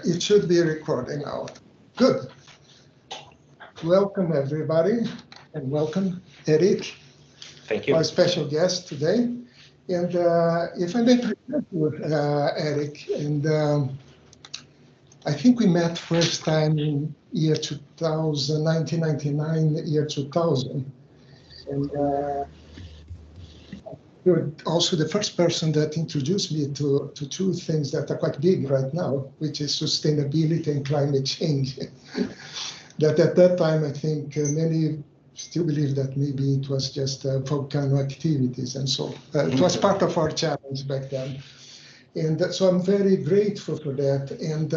It should be recording now. Good. Welcome, everybody, and welcome, Erik, Thank you. our special guest today. And if I may present you, Erik, and I think we met first time in year 2000, 1999, year 2000. And you're also the first person that introduced me to two things that are quite big right now, which is sustainability and climate change. That at that time, I think many still believe that maybe it was just volcano activities, and so it was part of our challenge back then. And so I'm very grateful for that. And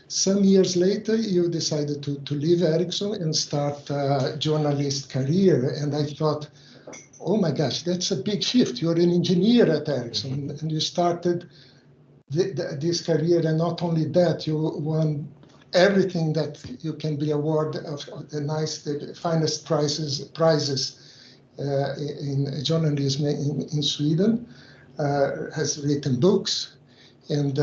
some years later, you decided to leave Ericsson and start a journalist career. And I thought, oh my gosh, that's a big shift. You're an engineer at Ericsson, and you started this career. And not only that, you won everything that you can be awarded of the finest prizes in journalism in Sweden. Has written books, and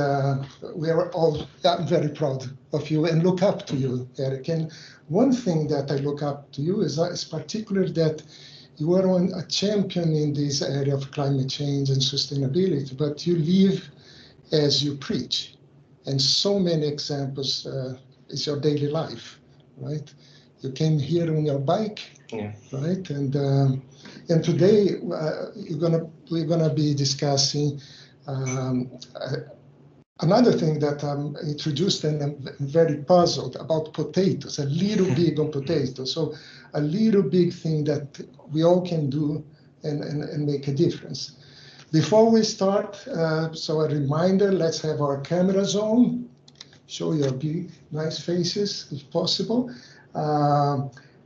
we are all I'm very proud of you and look up to you, Erik. And one thing that I look up to you is particularly that you are a champion in this area of climate change and sustainability, but you live as you preach. And so many examples is your daily life, right? You came here on your bike, Yeah. right? And today we're gonna be discussing another thing that I'm introduced and I'm very puzzled about potatoes, a little big on potatoes. So a little big thing that we all can do and make a difference. Before we start, so a reminder, let's have our cameras on. Show your big, nice faces if possible.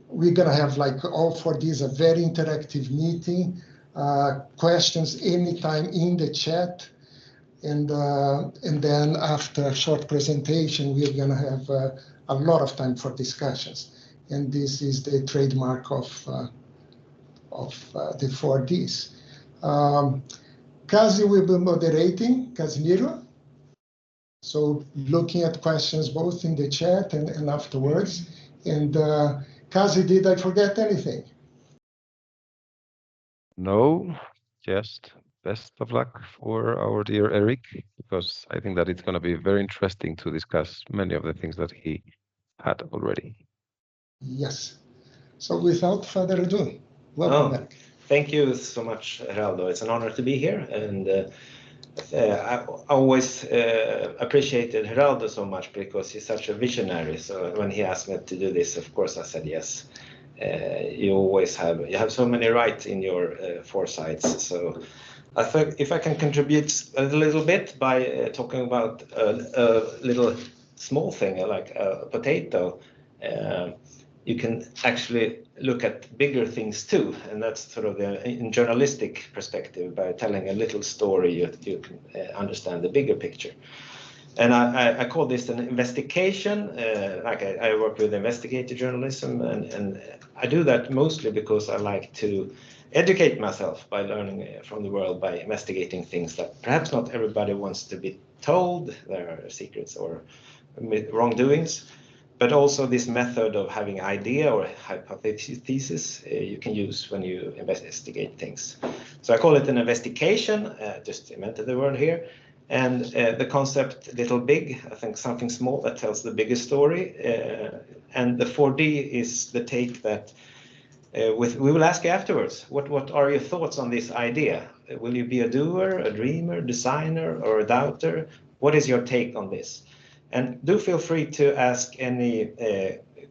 We're gonna have like all for these a very interactive meeting. Questions anytime in the chat. And then after a short presentation, we're gonna have a lot of time for discussions. And this is the trademark of the 4Ds. Kazi will be moderating, Casimiro. So looking at questions both in the chat and afterwards. And Kazi, did I forget anything? No, just best of luck for our dear Erik, because I think that it's going to be very interesting to discuss many of the things that he had already. Yes. So without further ado, welcome back. Thank you so much, Geraldo. It's an honor to be here. And I always appreciated Geraldo so much because he's such a visionary. So when he asked me to do this, of course, I said yes. You have so many rights in your foresights. So I thought if I can contribute a little bit by talking about a little small thing like a potato, you can actually look at bigger things too, and that's sort of the in journalistic perspective. By telling a little story, you can understand the bigger picture. And I call this an investigation. I work with investigative journalism, and I do that mostly because I like to educate myself by learning from the world, by investigating things that perhaps not everybody wants to be told. There are secrets or wrongdoings. But also this method of having idea or hypothesis you can use when you investigate things. So I call it an investigation, just invented the word here. And the concept little big, I think something small that tells the bigger story. And the 4D is the take that we will ask you afterwards. What are your thoughts on this idea? Will you be a doer, a dreamer, designer, or a doubter? What is your take on this? And do feel free to ask any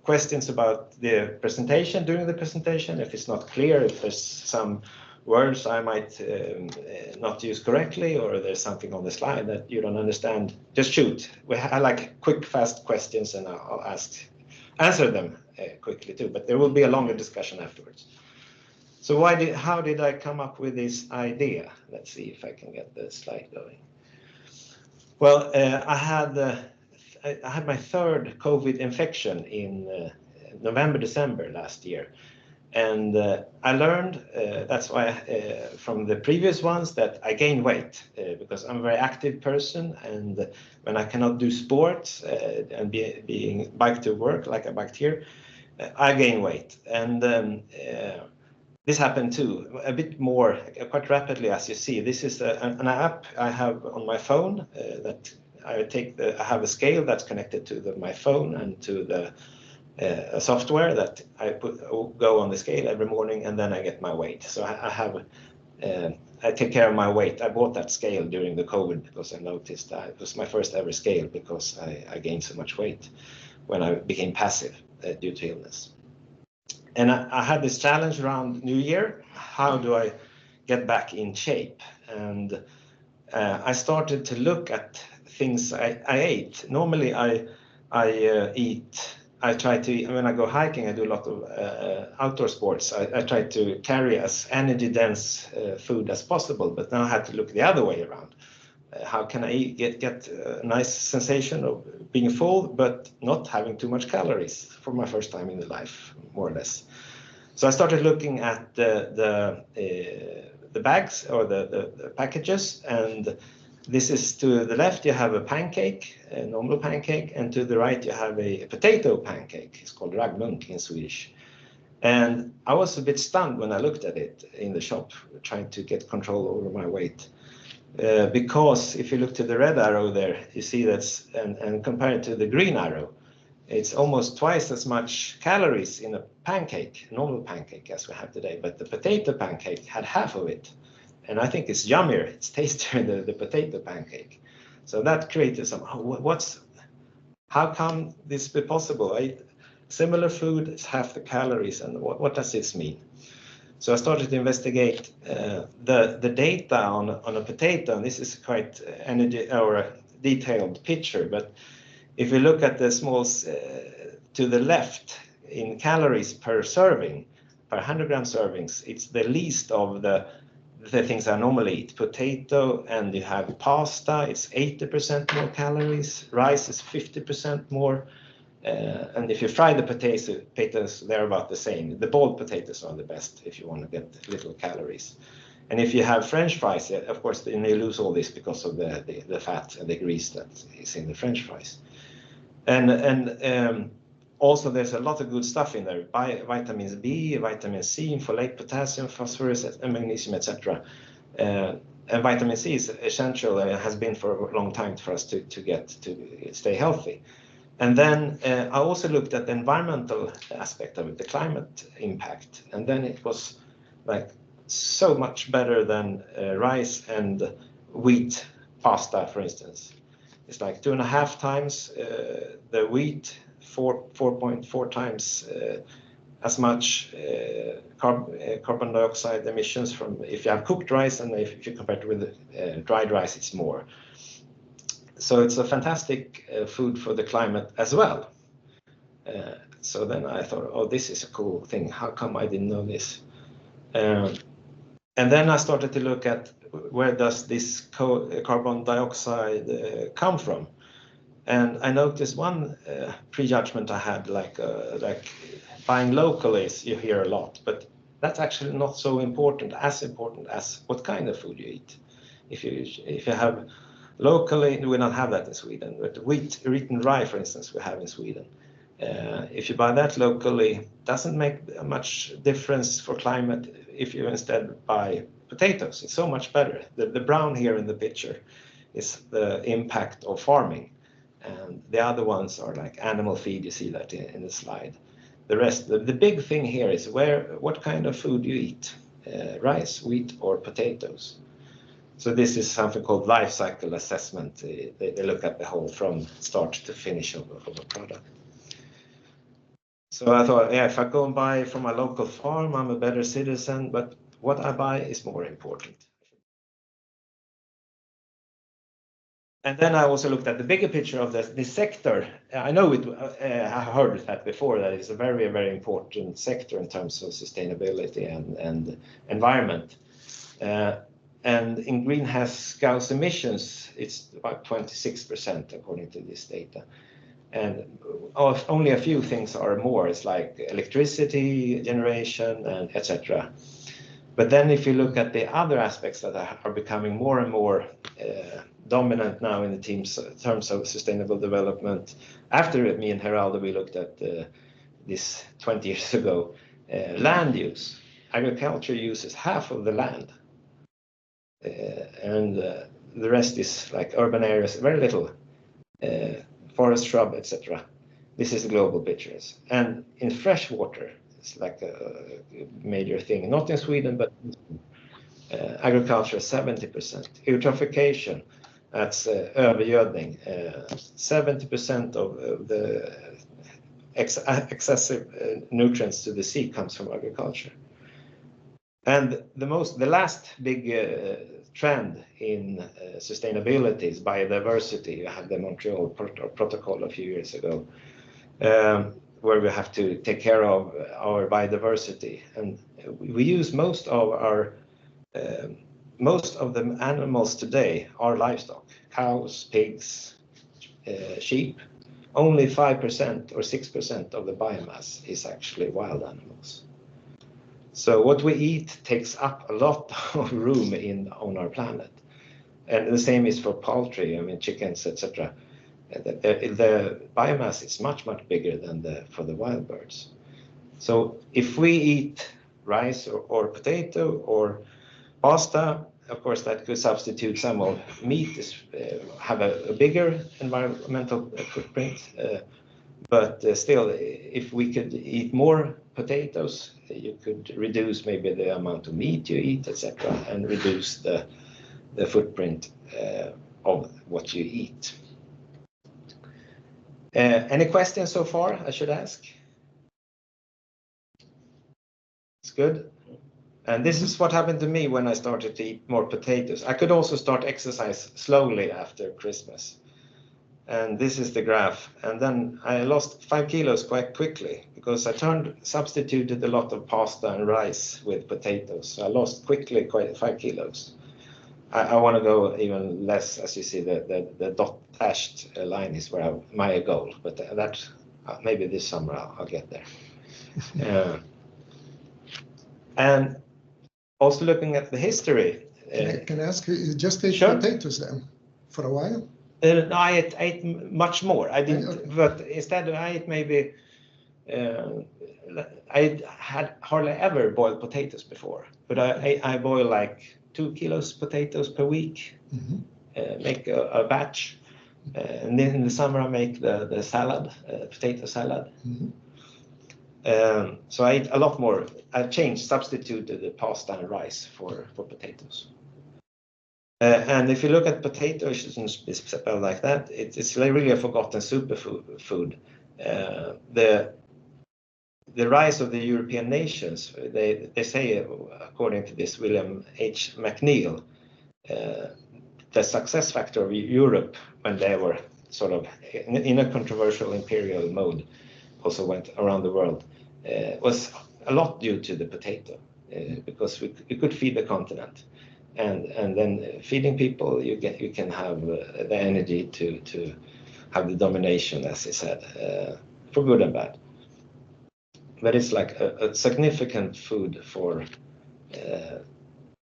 questions about the presentation during the presentation. If it's not clear, if there's some words I might not use correctly, or there's something on the slide that you don't understand, just shoot. I like quick, fast questions, and I'll answer them quickly too. But there will be a longer discussion afterwards. So how did I come up with this idea? Let's see if I can get the slide going. Well, I had my third COVID infection in November, December last year. And I learned, that's why from the previous ones, that I gain weight because I'm a very active person, and when I cannot do sports and being bike to work like I biked here, I gain weight. And this happened too, a bit more, quite rapidly, as you see. This is an app I have on my phone that I have a scale that's connected to my phone and to the software that I go on the scale every morning, and then I get my weight. So I take care of my weight. I bought that scale during the COVID because I noticed that it was my first ever scale because I gained so much weight when I became passive due to illness. And I had this challenge around New Year. How do I get back in shape? And I started to look at things I ate. Normally I try to, when I go hiking, I do a lot of outdoor sports. I try to carry as energy dense food as possible, but now I had to look the other way around. How can I get a nice sensation of being full, but not having too much calories for my first time in the life, more or less. So I started looking at the bags or the packages, and this is to the left, you have a pancake, a normal pancake, and to the right, you have a potato pancake. It's called raggmunk in Swedish. And I was a bit stunned when I looked at it in the shop, trying to get control over my weight. Because if you look to the red arrow there, you see that's, and compare it to the green arrow, it's almost twice as much calories in a pancake, a normal pancake, as we have today. But the potato pancake had half of it. And I think it's yummier, it's tastier than the potato pancake. So that created some, how come this be possible? Similar food is half the calories, and what does this mean? So I started to investigate the data on a potato, and this is quite energy or a detailed picture, but if you look at the smalls to the left in calories per serving, per 100 gram servings, it's the least of the things I normally eat. Potato, and you have pasta, it's 80% more calories. Rice is 50% more. And if you fry the potatoes, they're about the same. The boiled potatoes are the best if you want to get little calories. And if you have French fries, of course, then you lose all this because of the fat and the grease that is in the French fries. And also there's a lot of good stuff in there, vitamins B, vitamin C, folate, potassium, phosphorus, and magnesium, etc. And vitamin C is essential, and has been for a long time for us to stay healthy. And then I also looked at the environmental aspect of it, the climate impact. And then it was like so much better than rice and wheat pasta, for instance. It's like 2.5 times the wheat, 4.4 times as much carbon dioxide emissions from if you have cooked rice, and if you compare it with dried rice, it's more. So it's a fantastic food for the climate as well. So then I thought, oh, this is a cool thing. How come I didn't know this? And then I started to look at where does this carbon dioxide come from? And I noticed one prejudgment I had, like buying locally, you hear a lot, but that's actually not so important as what kind of food you eat. If you have locally, we don't have that in Sweden, but wheaten rye, for instance, we have in Sweden. If you buy that locally, doesn't make much difference for climate if you instead buy potatoes. It's so much better. The brown here in the picture is the impact of farming, and the other ones are like animal feed. You see that in the slide. The rest, the big thing here is what kind of food you eat, rice, wheat, or potatoes. So this is something called life cycle assessment. They look at the whole from start to finish of a product. So I thought, yeah, if I go and buy from a local farm, I'm a better citizen, but what I buy is more important. And then I also looked at the bigger picture of this sector. I know I heard that before, that it's a very, very important sector in terms of sustainability and environment. And in greenhouse gas emissions, it's about 26% according to this data. And only a few things are more. It's like electricity generation and etc. But then if you look at the other aspects that are becoming more and more dominant now in the terms of sustainable development, after me and Geraldo, we looked at this 20 years ago, land use. Agriculture uses half of the land. And the rest is like urban areas, very little, forest, shrub, etc. This is the global pictures. And in fresh water, it's like a major thing, not in Sweden, but agriculture 70%. Eutrophication, that's övergödning. 70% of the excessive nutrients to the sea comes from agriculture. And the last big trend in sustainability is biodiversity. You have the Montreal Protocol a few years ago, where we have to take care of our biodiversity. And we use most of the animals today are livestock, cows, pigs, sheep. Only 5% or 6% of the biomass is actually wild animals. So what we eat takes up a lot of room on our planet. And the same is for poultry, I mean chickens, etc. The biomass is much, much bigger than for the wild birds. So if we eat rice or potato or pasta, of course that could substitute some of meat, have a bigger environmental footprint. But still, if we could eat more potatoes, you could reduce maybe the amount of meat you eat, etc., and reduce the footprint of what you eat. Any questions so far I should ask? It's good. And this is what happened to me when I started to eat more potatoes. I could also start exercise slowly after Christmas. And this is the graph. And then I lost 5 kilos quite quickly because I substituted a lot of pasta and rice with potatoes. So I lost quickly quite 5 kilos. I want to go even less, as you see, the dot dashed line is where my goal. But that maybe this summer I'll get there. And also looking at the history. Can I ask you, just ate Sure. potatoes then for a while? No, I ate much more. I didn't, but instead I ate maybe. I had hardly ever boiled potatoes before, but I boil like 2 kilos potatoes per week. Mm-hmm. Make a batch, and then in the summer I make the salad, potato salad. Mm-hmm. So I ate a lot more. I substituted the pasta and rice for potatoes. And if you look at potatoes, it shouldn't be spelled like that. It's really a forgotten superfood. The rise of the European nations, they say, according to this William H. McNeill, the success factor of Europe when they were sort of in a controversial imperial mode, also went around the world, was a lot due to the potato, because we could feed the continent. And then feeding people, you can have the energy to have the domination, as he said, for good and bad. But it's like a significant food for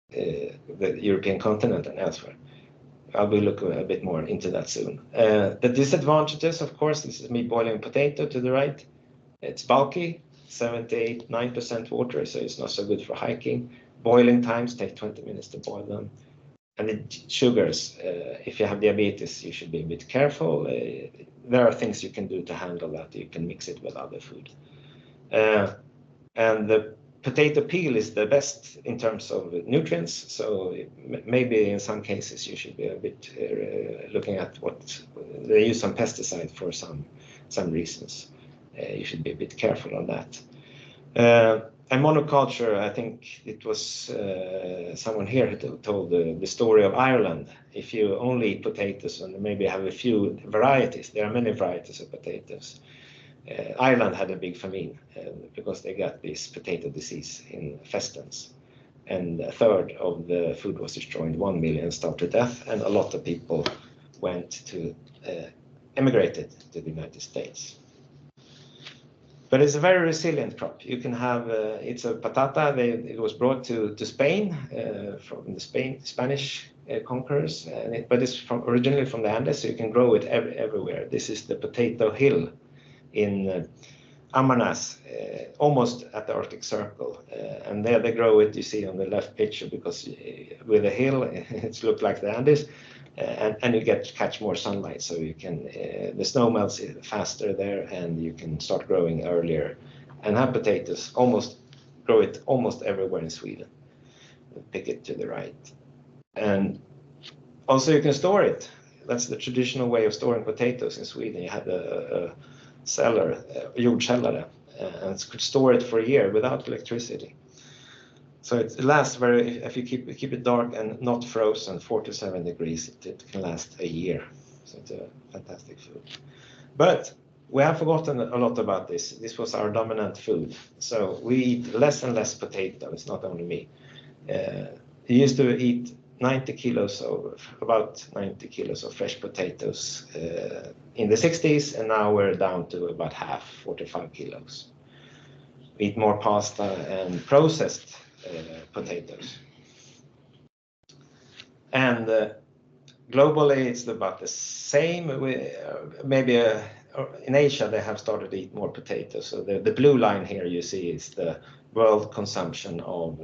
the European continent and elsewhere. I will look a bit more into that soon. The disadvantages, of course, this is me boiling potato to the right. It's bulky, 78-9% water, so it's not so good for hiking. Boiling times take 20 minutes to boil them. And the sugars, if you have diabetes, you should be a bit careful. There are things you can do to handle that. You can mix it with other food. And the potato peel is the best in terms of nutrients. So maybe in some cases you should be a bit looking at what they use some pesticide for some reasons. You should be a bit careful on that. And monoculture, I think it was someone here who told the story of Ireland. If you only eat potatoes and maybe have a few varieties, there are many varieties of potatoes. Ireland had a big famine because they got this potato disease in Festans. And a third of the food was destroyed, 1 million starved to death, and a lot of people went to emigrated to the United States. But it's a very resilient crop. You can have, it's a patata. It was brought to Spain from the Spanish conquerors, but it's originally from the Andes, so you can grow it everywhere. This is the potato hill in Amanas, almost at the Arctic Circle. And there they grow it, you see on the left picture, because with a hill, it looks like the Andes. And you catch more sunlight, so you can the snow melts faster there, and you can start growing earlier, and have potatoes. Grow it almost everywhere in Sweden. Pick it to the right, and also you can store it. That's the traditional way of storing potatoes in Sweden. You have a cellar, jordkällare, and could store it for a year without electricity. So it lasts if you keep it dark and not frozen, 4 to 7 degrees, it can last a year. So it's a fantastic food. But we have forgotten a lot about this. This was our dominant food. So we eat less and less potato. It's not only me. We used to eat about 90 kilos of fresh potatoes in the 60s, and now we're down to about half, 45 kilos. We eat more pasta and processed potatoes. And globally, it's about the same. Maybe in Asia, they have started to eat more potatoes. So the blue line here you see is the world consumption of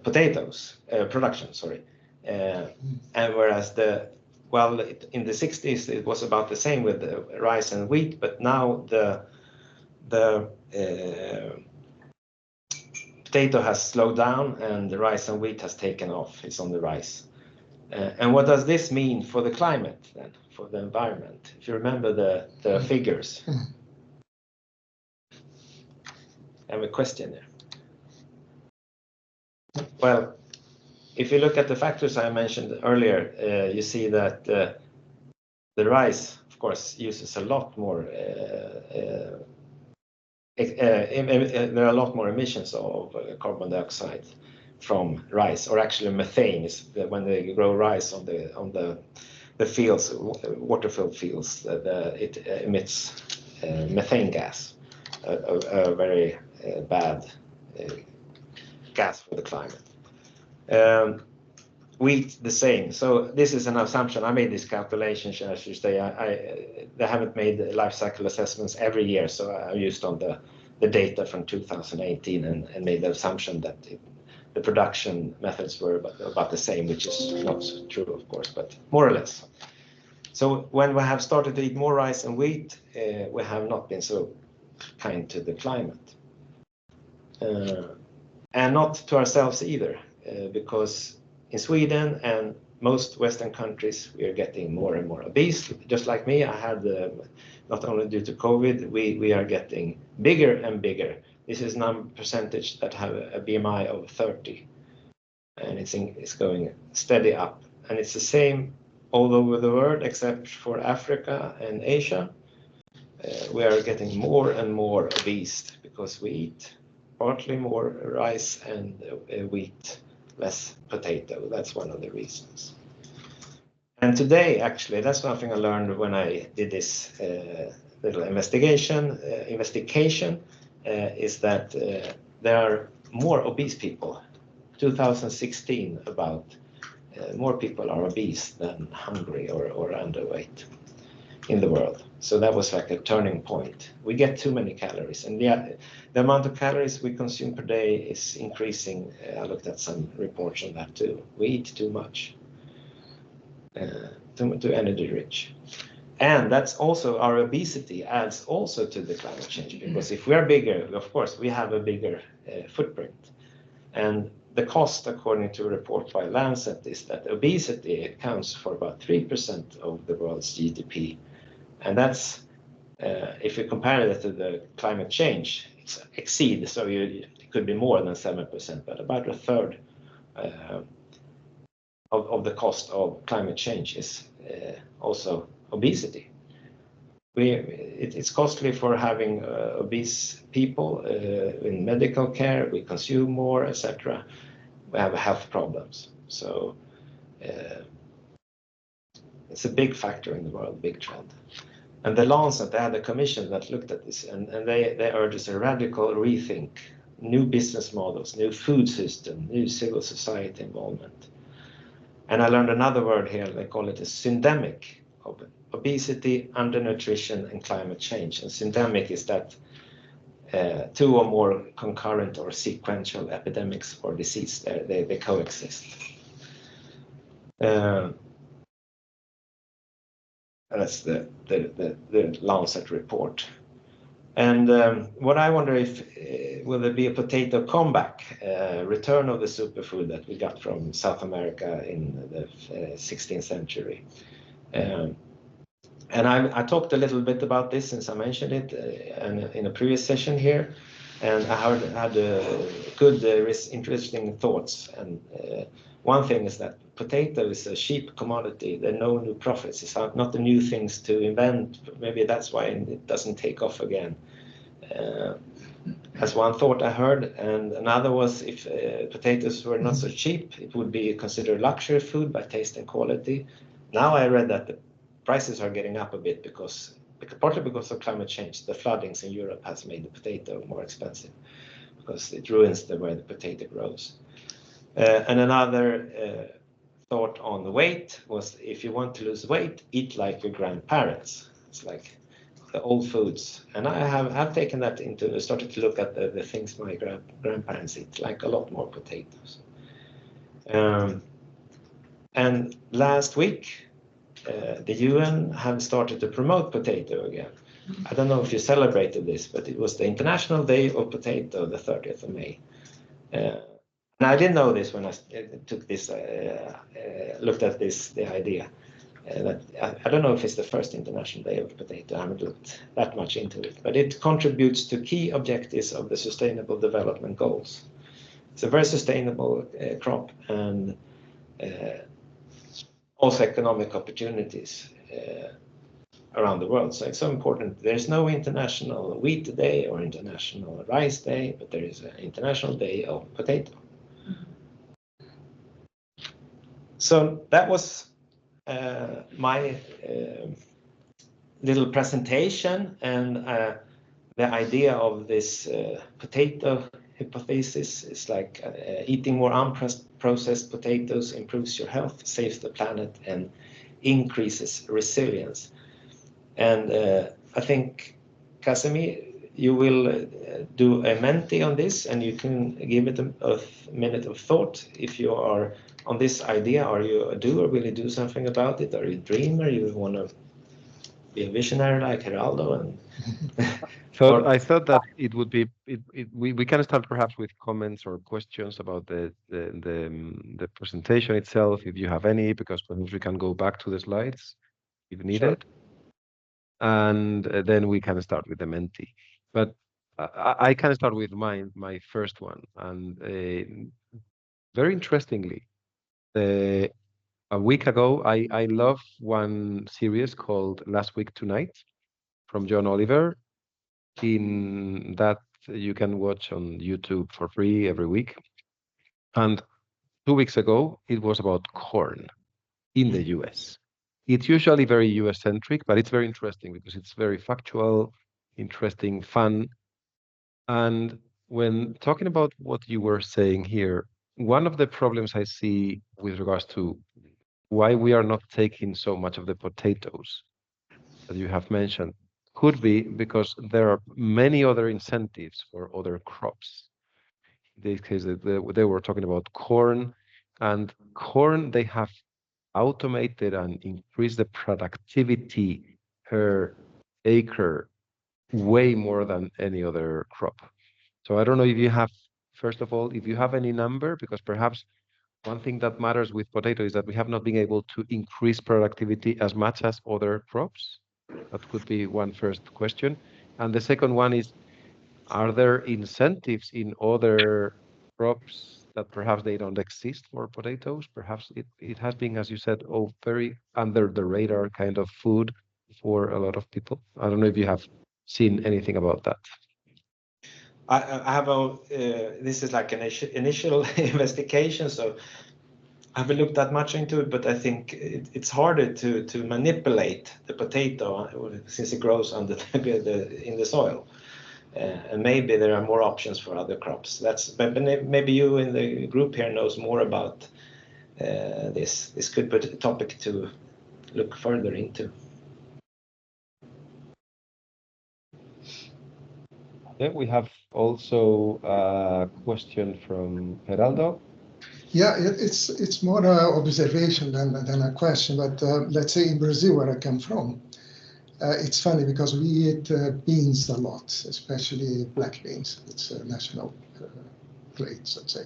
potatoes, production, sorry. And whereas in the 60s, it was about the same with rice and wheat, but now the potato has slowed down and the rice and wheat has taken off. It's on the rise. And what does this mean for the climate then, for the environment? If you remember the figures. I have a question there. Well, if you look at the factors I mentioned earlier, you see that the rice, of course, uses a lot more there are a lot more emissions of carbon dioxide from rice, or actually methane. Is when they grow rice on the fields, water-filled fields, it emits methane gas, a very bad gas for the climate. Wheat, the same. So this is an assumption. I made this calculation, I should say. They haven't made life cycle assessments every year, so I used on the data from 2018 and made the assumption that the production methods were about the same, which is not true, of course, but more or less. So when we have started to eat more rice and wheat, we have not been so kind to the climate. And not to ourselves either, because in Sweden and most Western countries, we are getting more and more obese. Just like me, I had, not only due to COVID, we are getting bigger and bigger. This is percentage that have a BMI of 30, and it's going steady up. And it's the same all over the world, except for Africa and Asia. We are getting more and more obese because we eat partly more rice and wheat, less potato. That's one of the reasons. And today, actually, that's something I learned when I did this little investigation, is that there are more obese people. 2016, about more people are obese than hungry or underweight in the world. So that was like a turning point. We get too many calories, and the amount of calories we consume per day is increasing. I looked at some reports on that too. We eat too much, too energy rich. And that's also, our obesity adds also to the climate change, because if we are bigger, of course, we have a bigger footprint. And the cost, according to a report by Lancet, is that obesity accounts for about 3% of the world's GDP. And that's, if you compare it to the climate change, it's exceed, so it could be more than 7%, but about a third of the cost of climate change is also obesity. It's costly for having obese people in medical care. We consume more, etc. We have health problems. So It's a big factor in the world, big trend. And the Lancet, they had a commission that looked at this, and they urged a radical rethink, new business models, new food system, new civil society involvement. And I learned another word here, they call it a syndemic of obesity, undernutrition, and climate change. And syndemic is that two or more concurrent or sequential epidemics or disease, they coexist. That's the Lancet report. And what I wonder if, will there be a potato comeback, return of the superfood that we got from South America in the 16th century? And I talked a little bit about this since I mentioned it in a previous session here, and I had good, interesting thoughts. And one thing is that potato is a cheap commodity. There are no new profits. It's not the new things to invent. Maybe that's why it doesn't take off again. That's one thought I heard. And another was if potatoes were not so cheap, it would be considered luxury food by taste and quality. Now I read that the prices are getting up a bit partly because of climate change. The floodings in Europe has made the potato more expensive because it ruins the way the potato grows. And another thought on the weight was if you want to lose weight, eat like your grandparents. It's like the old foods. And I have taken that started to look at the things my grandparents eat, like a lot more potatoes. And last week, the UN have started to promote potato again. I don't know if you celebrated this, but it was the International Day of Potato, the 30th of May. And I didn't know this when I took this, looked at the idea. That I don't know if it's the first International Day of Potato. I haven't looked that much into it, but it contributes to key objectives of the Sustainable Development Goals. It's a very sustainable crop and also economic opportunities around the world. So it's so important. There's no International Wheat Day or International Rice Day, but there is an International Day of Potato. So that was my little presentation, and the idea of this potato hypothesis is like eating more unprocessed potatoes improves your health, saves the planet, and increases resilience. And I think, Casimir, you will do a Menti on this, and you can give it a minute of thought. If you are on this idea, are you a doer? Will you do something about it? Are you a dreamer? You want to be a visionary like Geraldo? And So I thought that it would be we can start perhaps with comments or questions about the presentation itself, if you have any, because perhaps we can go back to the slides if needed. Sure. And then we can start with the Menti. But I can start with my first one. And very interestingly, a week ago, I love one series called Last Week Tonight from John Oliver. In that you can watch on YouTube for free every week. And 2 weeks ago, it was about corn in the US. It's usually very US centric, but it's very interesting because it's very factual, interesting, fun. And when talking about what you were saying here, one of the problems I see with regards to why we are not taking so much of the potatoes that you have mentioned could be because there are many other incentives for other crops. In this case, they were talking about corn, and corn, they have automated and increased the productivity per acre way more than any other crop. So I don't know if you have, first of all, if you have any number, because perhaps one thing that matters with potato is that we have not been able to increase productivity as much as other crops. That could be one first question. And the second one is, are there incentives in other crops that perhaps they don't exist for potatoes? Perhaps it has been, as you said, very under the radar kind of food for a lot of people. I don't know if you have seen anything about that. I have this is like an initial investigation, so haven't looked that much into it, but I think it's harder to manipulate the potato since it grows under in the soil. And maybe there are more options for other crops. Maybe you in the group here knows more about this. This could be a topic to look further into. Then we have also a question from Geraldo. Yeah, it's more an observation than a question. But let's say in Brazil, where I come from, it's funny because we eat beans a lot, especially black beans. It's a national plate, let's say.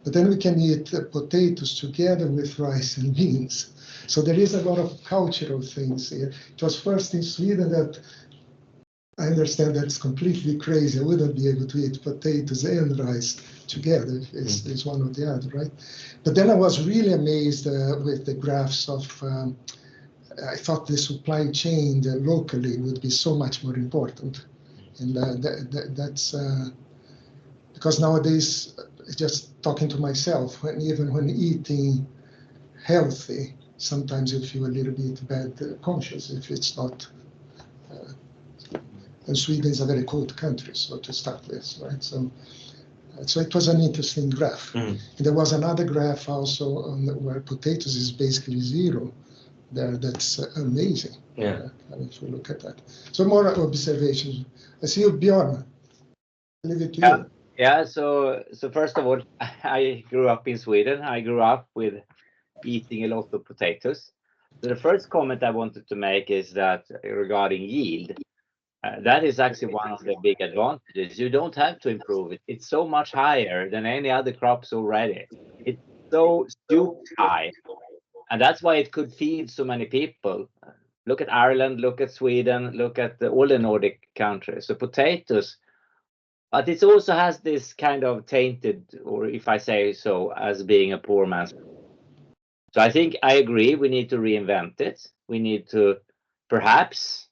But then we can eat potatoes together with rice and beans. So there is a lot of cultural things here. It was first in Sweden that I understand that's completely crazy. I wouldn't be able to eat potatoes and rice together. It's one or the other, right? But then I was really amazed with the graphs of I thought the supply chain locally would be so much more important. And that's because nowadays, just talking to myself, even when eating healthy, sometimes you feel a little bit bad conscious if it's not. And Sweden is a very cold country, so to start with, right? So it was an interesting graph. And there was another graph also where potatoes is basically zero. That's amazing. Yeah. If we look at that. So more observations. I see you, Bjorn. I'll leave it to you. Yeah. So first of all, I grew up in Sweden. I grew up with eating a lot of potatoes. So the first comment I wanted to make is that regarding yield, that is actually one of the big advantages. You don't have to improve it. It's so much higher than any other crops already. It's so stupid high. And that's why it could feed so many people. Look at Ireland, look at Sweden, look at all the Nordic countries. So potatoes, but it also has this kind of tainted, or if I say so, as being a poor man's. So I think I agree, we need to reinvent it. We need to perhaps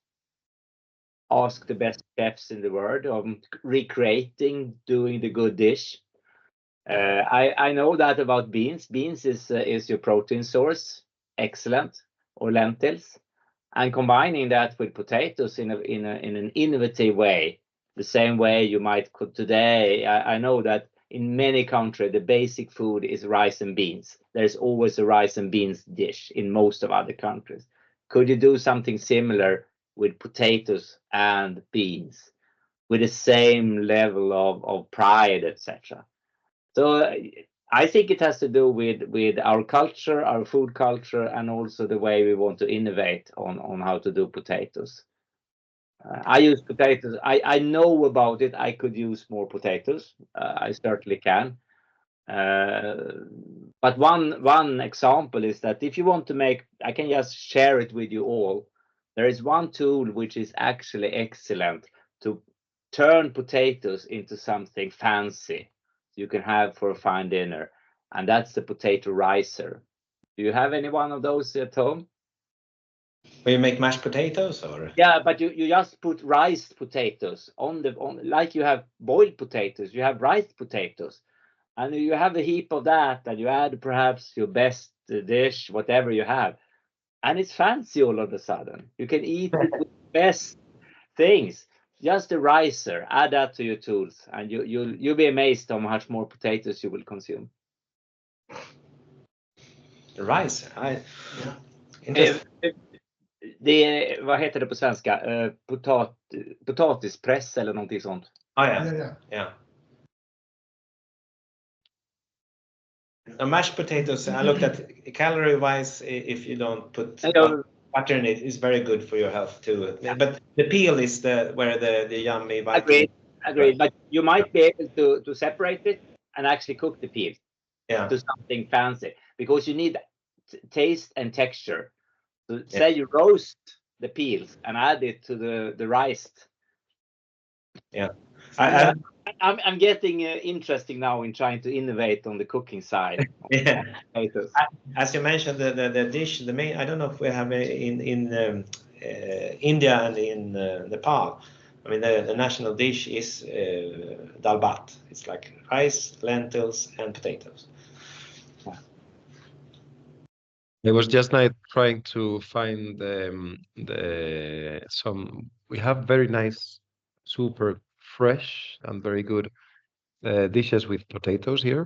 ask the best chefs in the world on recreating, doing the good dish. I know that about beans. Beans is your protein source, excellent, or lentils, and combining that with potatoes in an innovative way, the same way you might cook today. I know that in many countries the basic food is rice and beans. There's always a rice and beans dish in most of other countries. Could you do something similar with potatoes and beans, with the same level of pride, etc.? So I think it has to do with our culture, our food culture, and also the way we want to innovate on how to do potatoes. I use potatoes. I know about it. I could use more potatoes. I certainly can. But one example is that if you want to make, I can just share it with you all. There is one tool which is actually excellent to turn potatoes into something fancy you can have for a fine dinner, and that's the potato ricer. Do you have any one of those at home? Will you make mashed potatoes or? Yeah, but you just put riced potatoes on like you have boiled potatoes, you have riced potatoes, and you have a heap of that, and you add perhaps your best dish, whatever you have, and it's fancy all of a sudden. You can eat it with the best things. Just a ricer, add that to your tools, and you'll be amazed how much more potatoes you will consume. Rice, vad heter det på svenska? Potatispress eller någonting sånt. Yeah. Mashed potatoes, I looked at calorie-wise, if you don't put butter in it, is very good for your health too. But the peel is where the yummy vitamin. Agreed. But you might be able to separate it and actually cook the peel to something fancy, because you need taste and texture. So say you roast the peels and add it to the rice. Yeah. I'm getting interesting now in trying to innovate on the cooking side. Yeah. As you mentioned, the dish, the main, I don't know if we have in India and in Nepal. I mean, the national dish is dal bhat. It's like rice, lentils, and potatoes. I was just now trying to find some. We have very nice, super fresh and very good dishes with potatoes here,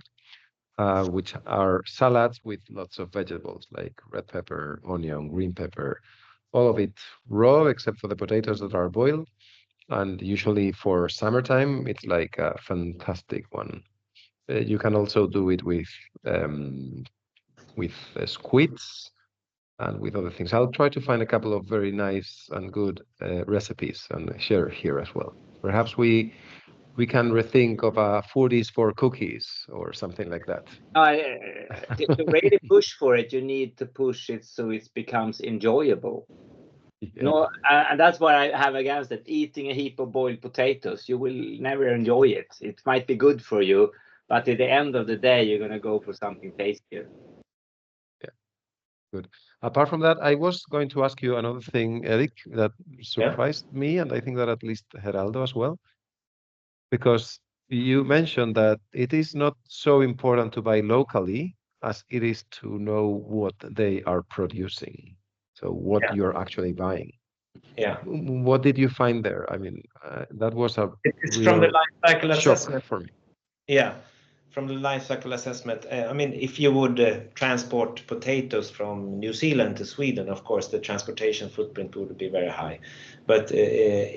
which are salads with lots of vegetables like red pepper, onion, green pepper, all of it raw except for the potatoes that are boiled. And usually for summertime, it's like a fantastic one. You can also do it um, with squids and with other things. I'll try to find a couple of very nice and good recipes and share here as well. Perhaps we can rethink of foodies for cookies or something like that. To really push for it, you need to push it so it becomes enjoyable. Yeah. No, and that's what I have against it. Eating a heap of boiled potatoes, you will never enjoy it. It might be good for you, but at the end of the day, you're going to go for something tastier. Yeah, good. Apart from that, I was going to ask you another thing, Erik, that surprised me, and I think that at least Geraldo as well, because you mentioned that it is not so important to buy locally as it is to know what they are producing. So what you're actually buying. Yeah. What did you find there? I mean, that was a It's real from the life cycle shock assessment. for me. Yeah, from the life cycle assessment. I mean, if you would transport potatoes from New Zealand to Sweden, of course, the transportation footprint would be very high. But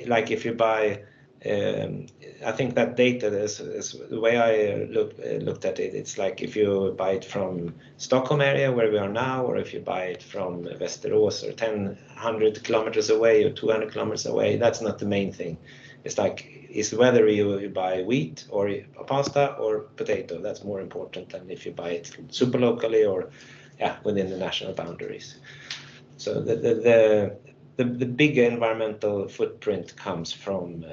like if you buy, I think that data is the way I looked at it. It's like if you buy it from Stockholm area where we are now, or if you buy it from Västerås or 100 kilometers away or 200 kilometers away. That's not the main thing. It's like is whether you buy wheat or pasta or potato. That's more important than if you buy it super locally or within the national boundaries. So the big environmental footprint comes from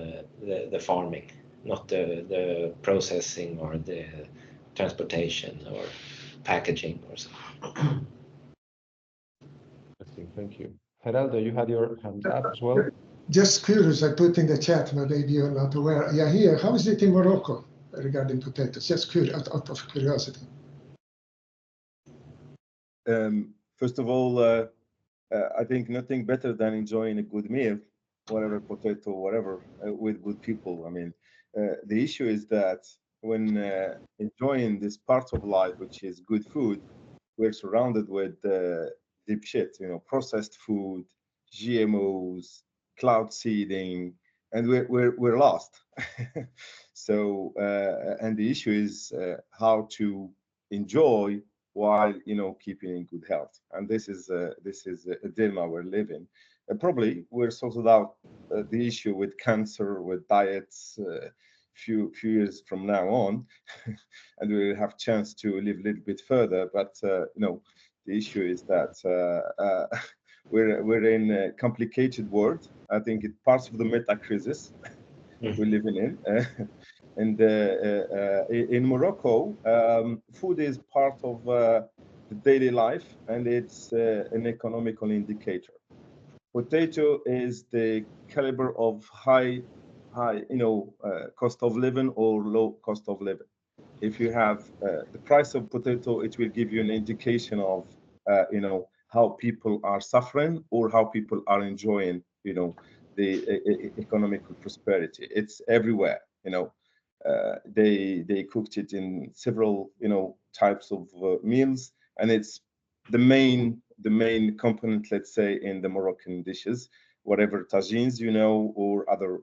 the farming, not the processing or the transportation or packaging or something. Interesting, thank you. Geraldo, you had your hand up as well. Just curious, I put in the chat, but maybe you're not aware. Yeah, here, how is it in Morocco regarding potatoes? Just curious, out of curiosity. First of all, I think nothing better than enjoying a good meal, whatever potato, whatever, with good people. I mean, the issue is that when enjoying this part of life, which is good food, we're surrounded with deep shit, processed food, GMOs, cloud seeding, and we're lost. So, and the issue is how to enjoy while keeping in good health, and this is a dilemma we're living. Probably we're sorted out the issue with cancer, with diets, few years from now on, and we'll have chance to live a little bit further. But the issue is that we're in a complicated world. I think it's part of the meta crisis we're living in. And in Morocco, food is part of the daily life, and it's an economical indicator. Potato is the caliber of high, cost of living or low cost of living. If you have the price of potato, it will give you an indication of, how people are suffering or how people are enjoying, the economical prosperity. It's everywhere, they cooked it in several types of meals, and it's the main component, let's say, in the Moroccan dishes, whatever tagines or other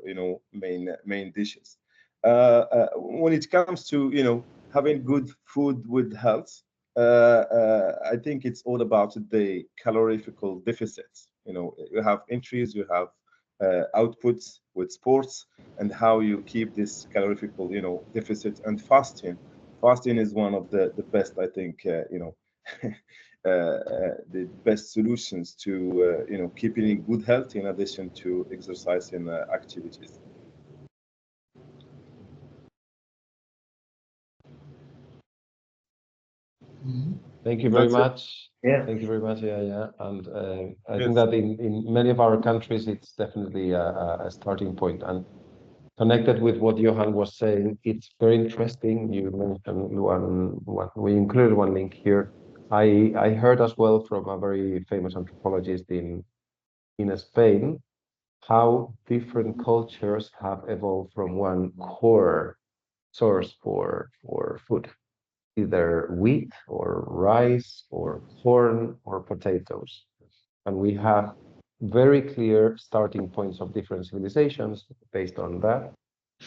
main dishes. When it comes to having good food with health, I think it's all about the calorifical deficits. You have entries, you have outputs with sports, and how you keep this calorifical deficit. And fasting is one of the best, I think, the best solutions to keeping in good health in addition to exercising activities. Thank you very much. Yeah. Thank you very much. Yeah. And I think that in many of our countries, it's definitely a starting point. And connected with what Johan was saying, it's very interesting. You mentioned we included one link here I heard as well from a very famous anthropologist in Spain how different cultures have evolved from one core source for food, either wheat or rice or corn or potatoes. And we have very clear starting points of different civilizations based on that.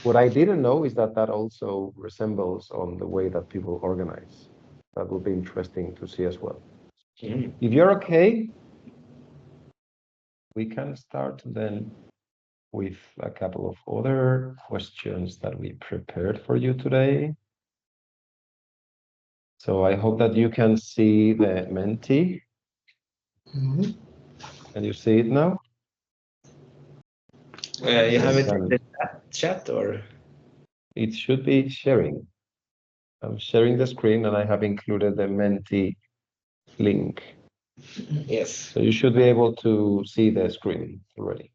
What I didn't know is that that also resembles on the way that people organize. That would be interesting to see as well. If you're okay, we can start then with a couple of other questions that we prepared for you today. So I hope that you can see the Menti. Mhm. Can you see it now? You have it in the chat or? It should be sharing. I'm sharing the screen and I have included the Menti link. Yes. So you should be able to see the screen already.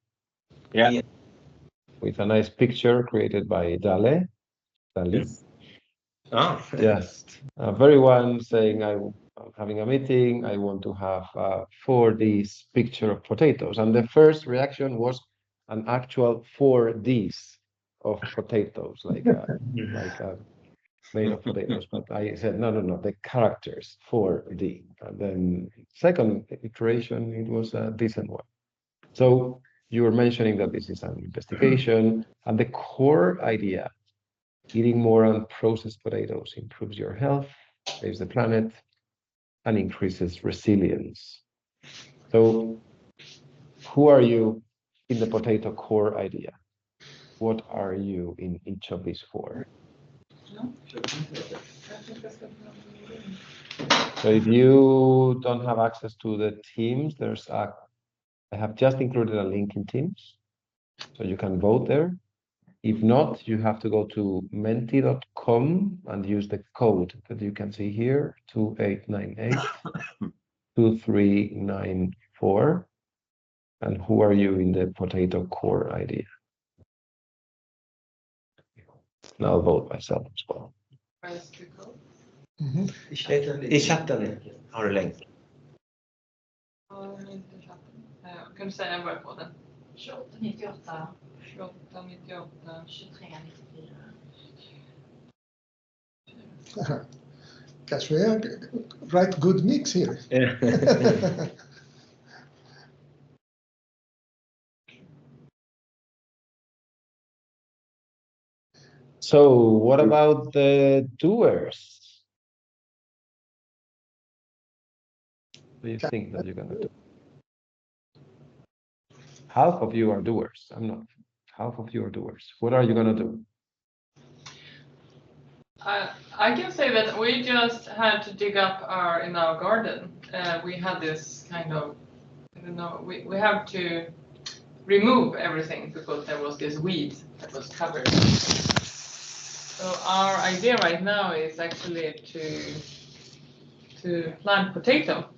Yeah. With a nice picture created by Dali. Oh. Just very one saying, I'm having a meeting, I want to have 4Ds picture of potatoes. And the first reaction was an actual 4Ds of potatoes, like made of potatoes. But I said, no, the characters, 4D. And then second iteration, it was a decent one. So you were mentioning that this is an investigation, and the core idea, eating more unprocessed potatoes improves your health, saves the planet, and increases resilience. So who are you in the potato core idea? What are you in each of these four? So if you don't have access to the Teams, I have just included a link in Teams, so you can vote there. If not, you have to go to menti.com and use the code that you can see here, 2898-2394. And who are you in the potato core idea? And I'll vote myself as well. Where's the code? I chatten har du länk. Ja, inte chatten. Kan du säga bara på den? 2898 2898 2394. Gosh, we are right good mix here. So what about the doers? What do you think that you're going to do? Half of you are doers. I'm not. Half of you are doers. What are you going to do? I can say that we just had to dig up in our garden. We had this kind of, I don't know, we have to remove everything because there was this weed that was covered. So our idea right now is actually to plant potato.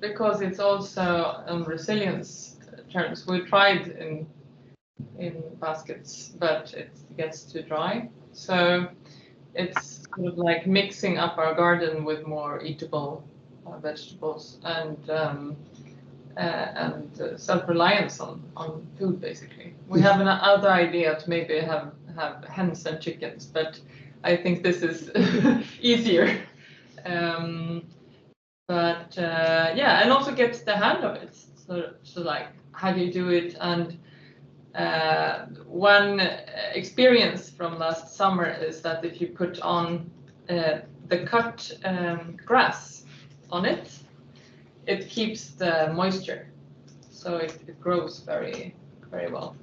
Because it's also on resilience terms. We tried in baskets, but it gets too dry. So it's sort of like mixing up our garden with more eatable vegetables and self-reliance on food, basically. We have another idea to maybe have hens and chickens, but I think this is easier. Yeah, and also get the hand of it. So like, how do you do it? And one experience from last summer is that if you put on the cut grass on it, it keeps the moisture, so it grows very, very well.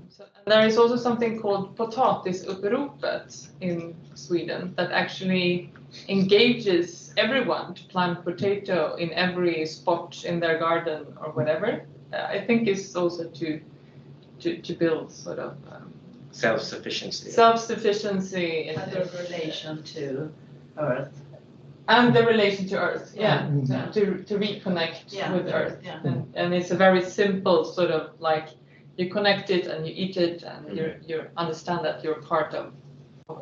So there is also something called potatisuppropet in Sweden that actually engages everyone to plant potato in every spot in their garden or whatever. I think it's also to build sort of Self-sufficiency. Self-sufficiency And the relation to Earth. And the relation to Earth, yeah. Yeah. To reconnect with Earth. Yeah. And it's a very simple sort of like, you connect it and you eat it and you understand that you're part of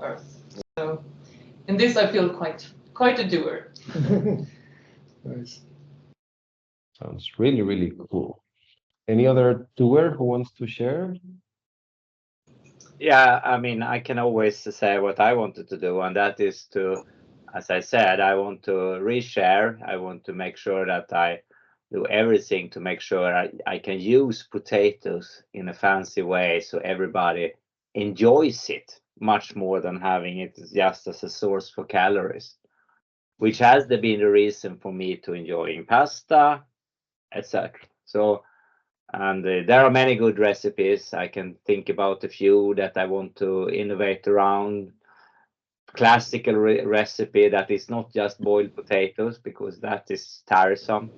Earth. So In this, I feel quite a doer. Nice. Sounds really, really cool. Any other doer who wants to share? Yeah, I mean, I can always say what I wanted to do, and that is to, as I said, I want to reshare. I want to make sure that I do everything to make sure I can use potatoes in a fancy way so everybody enjoys it much more than having it just as a source for calories, which has been the reason for me to enjoying pasta, etc. So, and there are many good recipes. I can think about a few that I want to innovate around. Classical recipe that is not just boiled potatoes, because that is tiresome.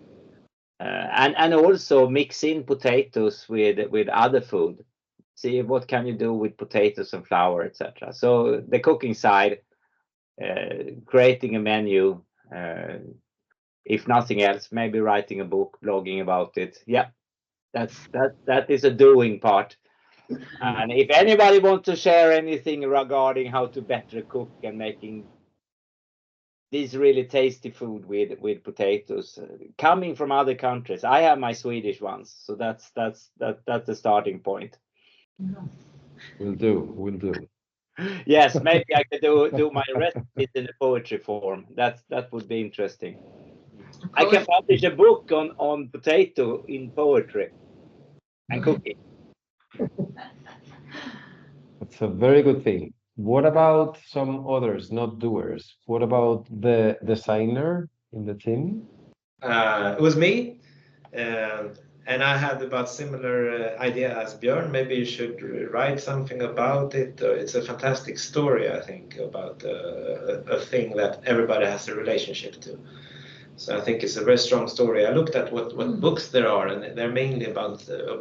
And also mix in potatoes with other food. See what can you do with potatoes and flour, etc. So the cooking side, creating a menu, if nothing else, maybe writing a book, blogging about it. Yeah, that is a doing part. And if anybody wants to share anything regarding how to better cook and making this really tasty food with potatoes, coming from other countries, I have my Swedish ones, so that's the starting point. Will do. Yes, maybe I could do my recipes in a poetry form. That would be interesting. I can publish a book on potato in poetry and cooking. That's a very good thing. What about some others, not doers? What about the designer in the team? It was me, and I had about similar idea as Björn. Maybe you should write something about it. It's a fantastic story, I think, about a thing that everybody has a relationship to. So I think it's a very strong story. I looked at what books there are, and they're mainly about the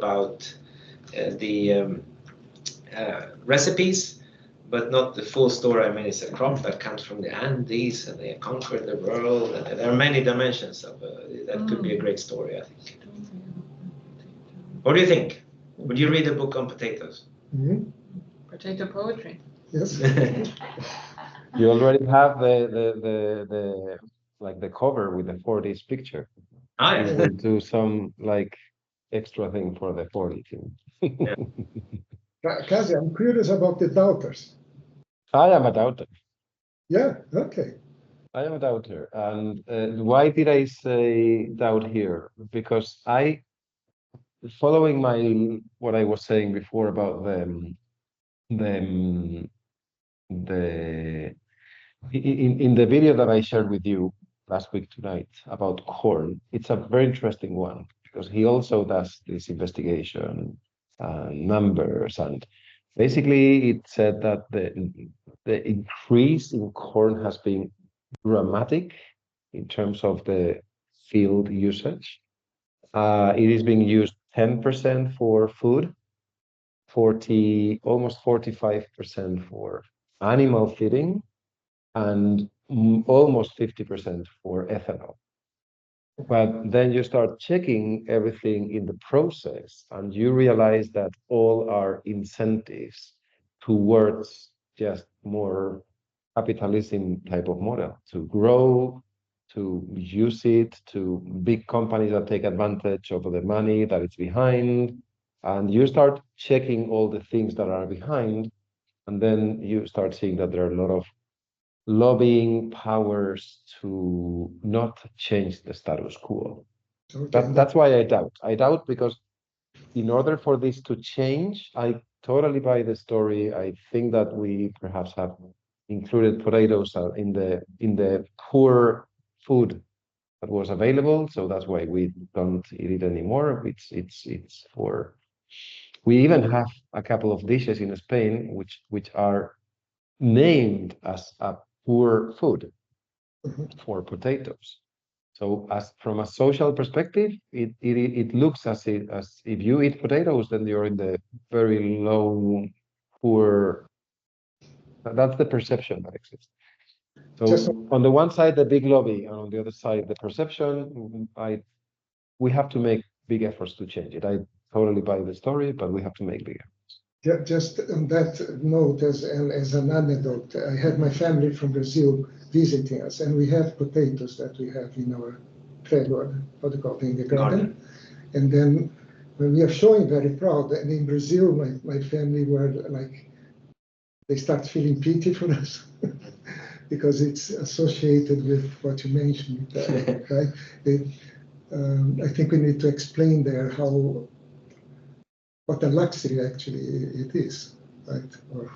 recipes, but not the full story. I mean, it's a crop that comes from the Andes, and they conquered the world, and there are many dimensions of that. Could be a great story, I think. What do you think? Would you read a book on potatoes? Mhm. Potato poetry. Yes. You already have the like the cover with the 40s picture. Ah, You yes. will do some like extra thing for the 40 team. Kazi, I'm curious about the doubters. I am a doubter. Yeah, okay. I am a doubter. And why did I say doubt here? Because following what I was saying before about the in the video that I shared with you last week tonight about corn, it's a very interesting one because he also does this investigation numbers, and basically it said that the increase in corn has been dramatic in terms of the field usage. It is being used 10% for food, almost 45% for animal feeding, and almost 50% for ethanol. But then you start checking everything in the process, and you realize that all are incentives towards just more capitalism type of model to grow, to use it, to big companies that take advantage of the money that it's behind. And you start checking all the things that are behind, and then you start seeing that there are a lot of lobbying powers to not change the status quo. Okay. That's why I doubt. I doubt because in order for this to change, I totally buy the story. I think that we perhaps have included potatoes in the poor food that was available, so that's why we don't eat it anymore. It's for. We even have a couple of dishes in Spain which are named as a poor food for potatoes. So, as from a social perspective, it looks as if you eat potatoes, then you're in the very low, poor. That's the perception that exists. So, Just on the one side, the big lobby, and on the other side, the perception. We have to make big efforts to change it. I totally buy the story, but we have to make big efforts. Just on that note, as an anecdote, I had my family from Brazil visiting us, and we have potatoes that we have in our trädgård, what do you call it, in the garden. And then when we are showing, very proud, and in Brazil, my family were like, they start feeling pity for us because it's associated with what you mentioned, right? I think we need to explain there what a luxury actually it is, right? Or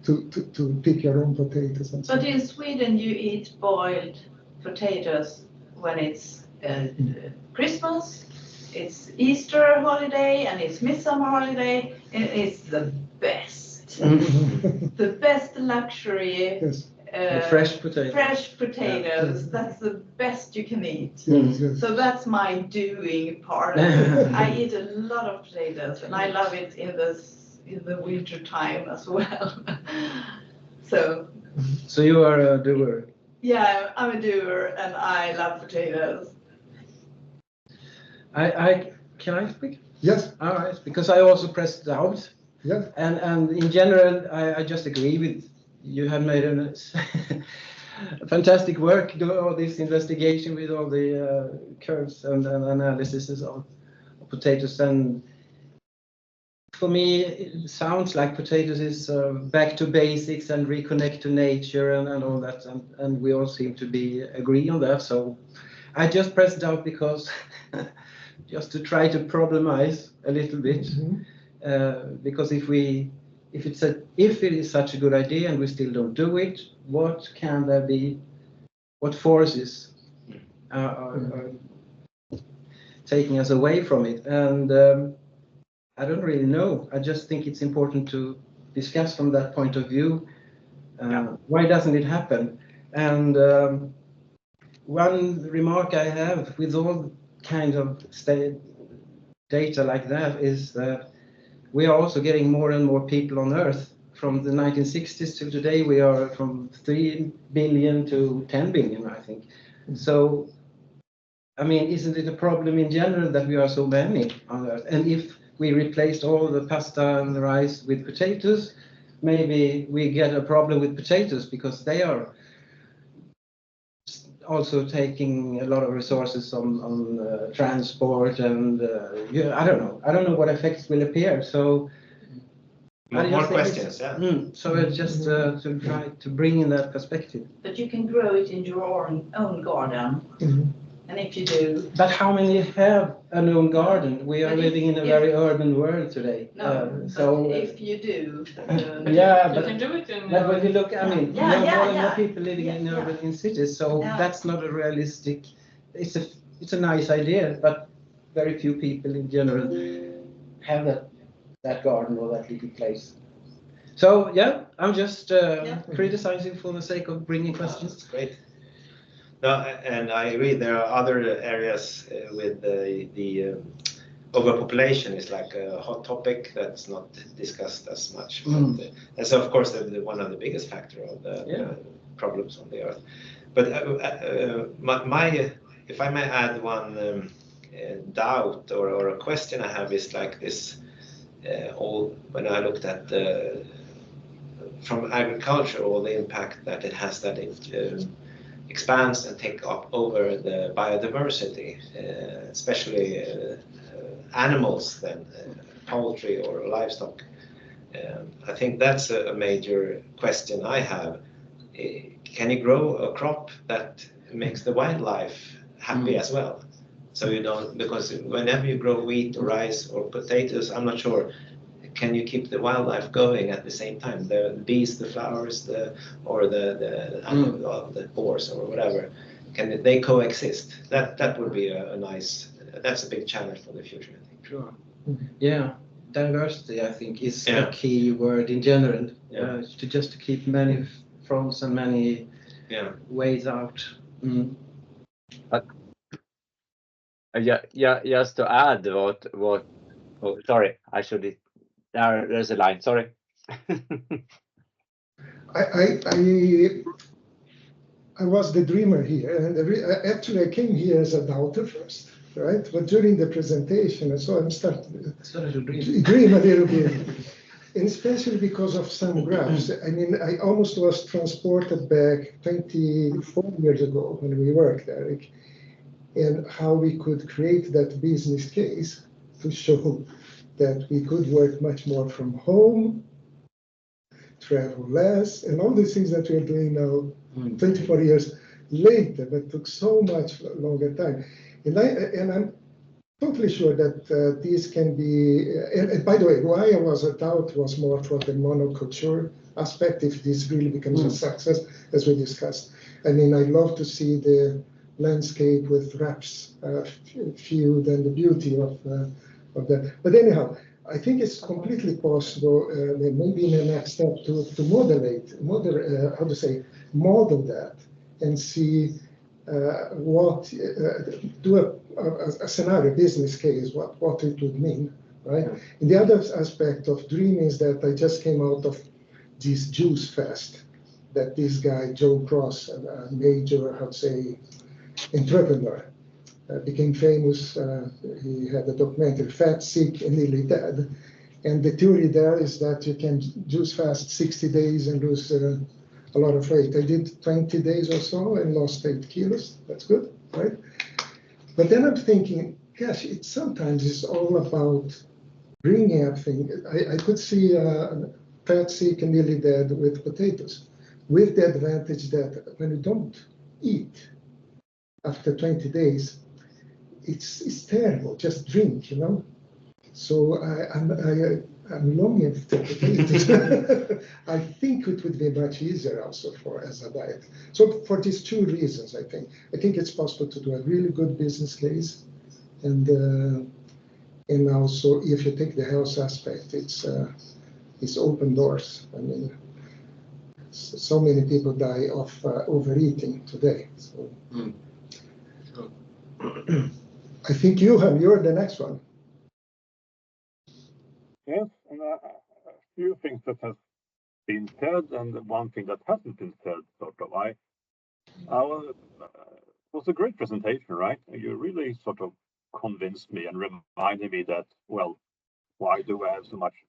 to pick your own potatoes and so on. But in Sweden, you eat boiled potatoes when it's Christmas, it's Easter holiday, and it's Midsummer holiday, and it's the best. The best luxury. Yes. Fresh potatoes. Fresh potatoes. That's the best you can eat. Yes. So that's my doing part of it. I eat a lot of potatoes, and I love it in the winter time as well. So you are a doer. yeah, I'm a doer, and I love potatoes. Can I speak? Yes. All right, because I also pressed out. Yeah. And in general, I just agree with you. Have made a fantastic work doing all this investigation with all the curves and analysis of potatoes. And for me, it sounds like potatoes is back to basics and reconnect to nature and all that. And we all seem to agree on that. So I just pressed out because just to try to problemize a little bit. Because if it is such a good idea and we still don't do it, what can there be? What forces are taking us away from it? And I don't really know. I just think it's important to discuss from that point of view. Why doesn't it happen? And one remark I have with all kinds of data like that is that we are also getting more and more people on Earth. From the 1960s to today, we are from 3 billion to 10 billion, I think. So, I mean, isn't it a problem in general that we are so many on Earth? And if we replaced all the pasta and the rice with potatoes, maybe we get a problem with potatoes because they are also taking a lot of resources on transport and I don't know what effects will appear. So more questions, so it's just to try to bring in that perspective. But you can grow it in your own garden. And if you do. But how many have an own garden? We are living in a very urban world today. No, so but if you do. Yeah, You can do it in. But when you look, I mean, more and more people living in cities, so that's not a realistic. It's a nice idea, but very few people in general have that garden or that little place. So yeah, I'm just criticizing for the sake of bringing questions. That's great. No, and I agree. There are other areas with the overpopulation is like a hot topic that's not discussed as much. But, that's of course one of the biggest factor of the problems on the earth. But if I may add one doubt or a question I have is like this. When I looked at from agriculture, all the impact that it has, that it expands and take up over the biodiversity, especially animals than poultry or livestock. I think that's a major question I have. Can you grow a crop that makes the wildlife happy as well? So you don't, because whenever you grow wheat or rice or potatoes, I'm not sure, can you keep the wildlife going at the same time? The bees, the flowers, the boars or whatever, can they coexist? That would be a nice. That's a big challenge for the future, I think. Sure. Yeah, diversity, I think, is a key word in general. To keep many fronts and many ways out. But just to add what. Oh, sorry, I should. There's a line. Sorry. I was the dreamer here, and actually I came here as a doubter first. right? But during the presentation, so I'm starting started to to dream a little bit, and especially because of some graphs. I mean, I almost was transported back 24 years ago when we worked, Erik, and how we could create that business case to show that we could work much more from home, travel less, and all these things that we're doing now, 24 years later, but took so much longer time. And I'm totally sure that these can be, and by the way, why I was a doubt was more for the monoculture aspect, if this really becomes a success, as we discussed. I mean, I love to see the landscape with wraps field and the beauty of that. But anyhow, I think it's completely possible, maybe in the next step, to model that and see do a scenario, business case, what it would mean, right? And the other aspect of dreaming is that I just came out of this Juice Fest that this guy, Joe Cross, a major, entrepreneur, became famous. He had a documentary, Fat, Sick, and Nearly Dead. And the theory there is that you can juice fast 60 days and lose a lot of weight. I did 20 days or so and lost 8 kilos. That's good, right? But then I'm thinking, gosh, sometimes it's all about bringing up things. I could see Fat, Sick, and Nearly Dead with potatoes, with the advantage that when you don't eat after 20 days, it's terrible. Just drink, So I'm longing for potatoes. I think it would be much easier also as a diet. So for these two reasons, I think it's possible to do a really good business case, and also if you take the health aspect, it's open doors. I mean, so many people die of overeating today. So. I think you're the next one. Yes, and a few things that have been said, and one thing that hasn't been said, sort of. It was a great presentation, right? You really sort of convinced me and reminded me that, well, why do I have so much,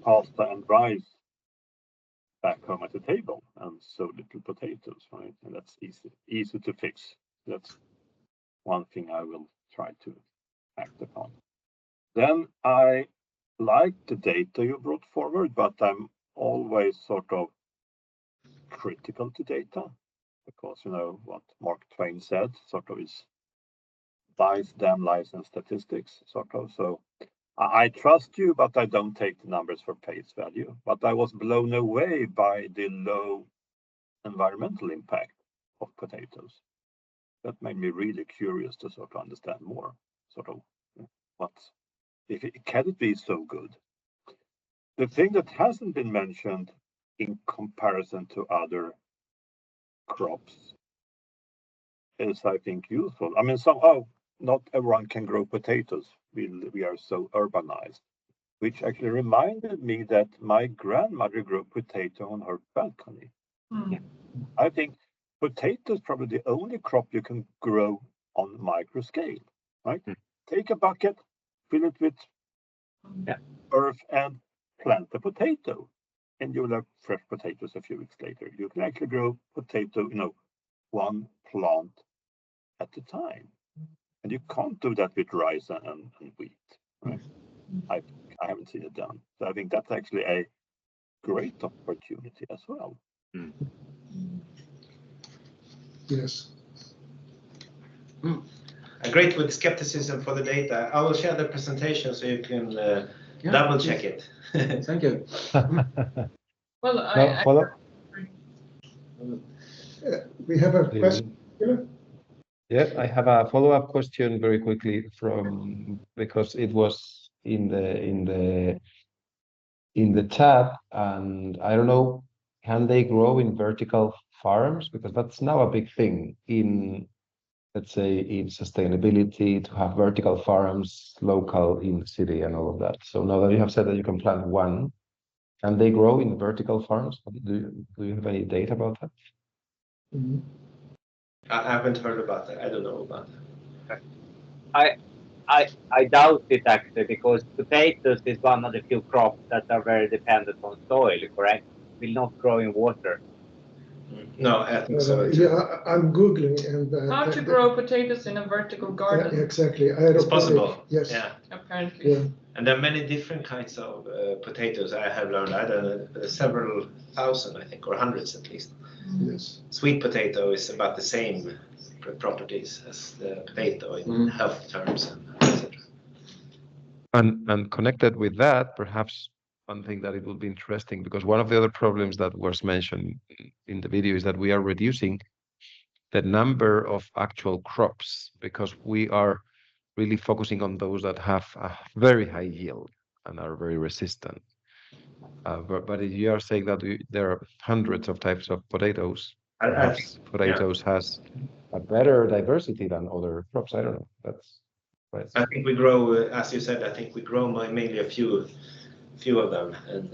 pasta and rice back home at the table and so little potatoes, right? And that's easy to fix. That's one thing I will try to act upon. Then I like the data you brought forward, but I'm always sort of critical to data because, what Mark Twain said, sort of is lies, damn lies, and statistics, sort of. So I trust you, but I don't take the numbers for face value. But I was blown away by the low environmental impact of potatoes. That made me really curious to sort of understand more, sort of can it be so good? The thing that hasn't been mentioned in comparison to other crops is, I think, useful. I mean, not everyone can grow potatoes. We are so urbanized, which actually reminded me that my grandmother grew potato on her balcony. I think potato is probably the only crop you can grow on micro scale, right? Take a bucket, fill it with earth, and plant a potato, and you will have fresh potatoes a few weeks later. You can actually grow potato, one plant at a time, and you can't do that with rice and wheat, right? I haven't seen it done, so I think that's actually a great opportunity as well. Yes. Great with skepticism for the data. I will share the presentation so you can double check it. Thank you. Well, We have a question. Yeah, I have a follow-up question very quickly because it was in the chat, and I don't know, can they grow in vertical farms? Because that's now a big thing in, let's say, in sustainability, to have vertical farms local in the city and all of that. So now that you have said that you can plant one, can they grow in vertical farms? Do you have any data about that? I haven't heard about that. I don't know about that. I doubt it actually, because potatoes is one of the few crops that are very dependent on soil, correct? Will not grow in water. No, I think so. Yeah, I'm Googling and. How to grow potatoes in a vertical garden? Yeah, exactly. It's possible. Yes. Yeah. Apparently. Yeah. And there are many different kinds of potatoes. I have learned, I don't know, several thousand, I think, or hundreds at least. Yes. Sweet potato is about the same properties as the potato in health terms, and etc. And connected with that, perhaps one thing that it will be interesting, because one of the other problems that was mentioned in the video is that we are reducing the number of actual crops, because we are really focusing on those that have a very high yield and are very resistant. But if you are saying that there are hundreds of types of potatoes, perhaps potatoes has a better diversity than other crops. I don't know. That's right. I think we grow, as you said, I think we grow mainly a few of them, and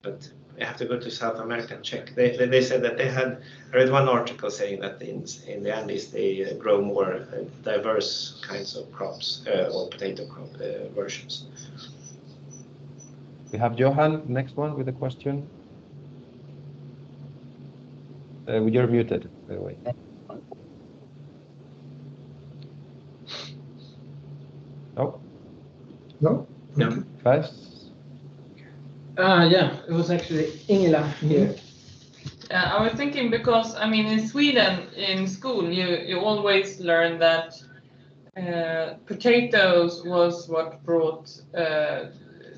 but you have to go to South America and check. They said that they had. I read one article saying that in the Andes they grow more diverse kinds of crops or potato crop versions. We have Johan, next one with a question. You're muted, by the way. No? No? No. Fast? Yeah, it was actually Ingela here. Yeah, I was thinking because, I mean, in Sweden, in school, you always learn that potatoes was what brought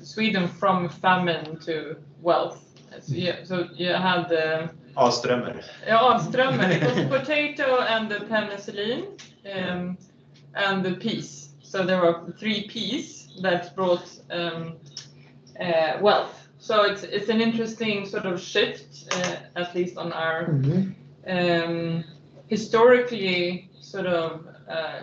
Sweden from famine to wealth. So you had the Avströmmar. Avströmmar. It was potato and the penicillin and the peas. So there were 3 P's that brought wealth. So it's an interesting sort of shift, at least on our historically sort of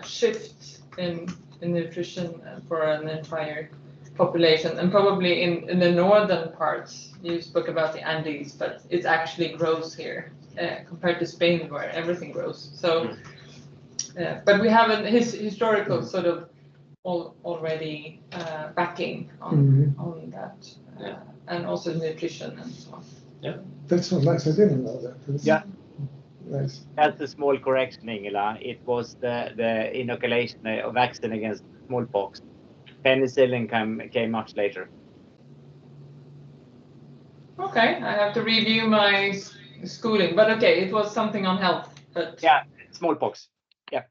shift in nutrition for an entire population, and probably in the northern parts. You spoke about the Andes, but it actually grows here compared to Spain, where everything grows. So, but we have a historical sort of already backing on that, and also nutrition and so on. Yeah, that's so nice. I didn't know that. Yeah. Nice. That's a small correction, Ingela. It was the inoculation of vaccine against smallpox. Penicillin came much later. Okay, I have to review my schooling, but okay, it was something on health. But yeah, smallpox. Yeah,